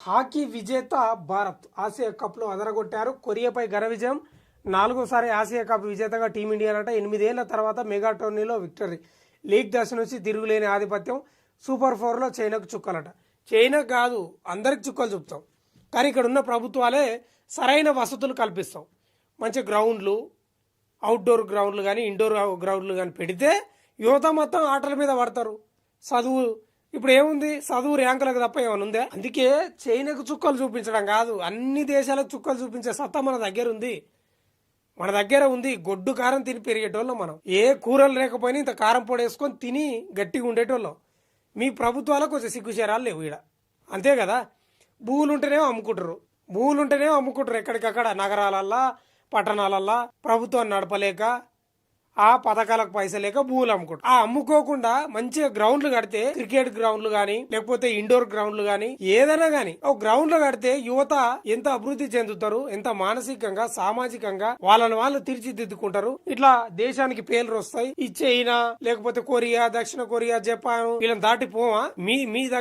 Hockey విజేత Bharat Asia కప్లో అదరగొట్టారు. కొరియాపై ఘన విజయం. 4వ సారి ఆసియా కప్ విజేతగా టీమిండియానట. 8 ఏళ్ల తర్వాత మెగా టోర్నీలో విక్టరీ. లీగ్ దశ నుంచి తిరుగులేని ఆధిపత్యం. సూపర్ 4లో చైనాకు చుక్కలట. చైనా కాదు, అందరికి చుక్కలు చూపుతాం. కానీ ఇక్కడ ఉన్న ప్రభుత్వాలే సరైన వసతులు కల్పిస్తాం. మంచి గ్రౌండ్లు, అవుట్డోర్ గ్రౌండ్లు కానీ ఇండోర్ గ్రౌండ్లు కానీ పెడితే యువత మొత్తం ఆటల మీద పడతారు. చదువు ఇప్పుడు ఏముంది, చదువు ర్యాంకులకు తప్ప ఏమైనా ఉందే? అందుకే చైనాకు చుక్కలు చూపించడం కాదు, అన్ని దేశాలకు చుక్కలు చూపించే సత్తా మన దగ్గర ఉంది. మన దగ్గర ఉంది. గొడ్డు కారం తిని పెరిగేటోళ్ళం మనం. ఏ కూరలు లేకపోయినా ఇంత కారం పొడి వేసుకొని తిని గట్టిగా ఉండేటోళ్ళం. మీ ప్రభుత్వాలకు కొంచెం సిగ్గుచేరాలు లేవు ఈడ, అంతే కదా. భూములు ఉంటేనేమో అమ్ముకుంటారు ఎక్కడికక్కడ నగరాలల్లా పట్టణాలల్లా. ప్రభుత్వాన్ని నడపలేక ఆ పథకాలకు పైసలేక భూములు అమ్ముకుంటారు. ఆ అమ్ముకోకుండా మంచిగా గ్రౌండ్లు కడితే, క్రికెట్ గ్రౌండ్లు గానీ లేకపోతే ఇండోర్ గ్రౌండ్లు గానీ ఏదైనా గానీ ఒక గ్రౌండ్లు కడితే యువత ఎంత అభివృద్ధి చెందుతారు, ఎంత మానసికంగా సామాజికంగా వాళ్ళు తీర్చిదిద్దుకుంటారు. ఇట్లా దేశానికి పేర్లు వస్తాయి. ఈ చైనా లేకపోతే కొరియా, దక్షిణ కొరియా, జపాన్ వీళ్ళని దాటిపోవా? మీ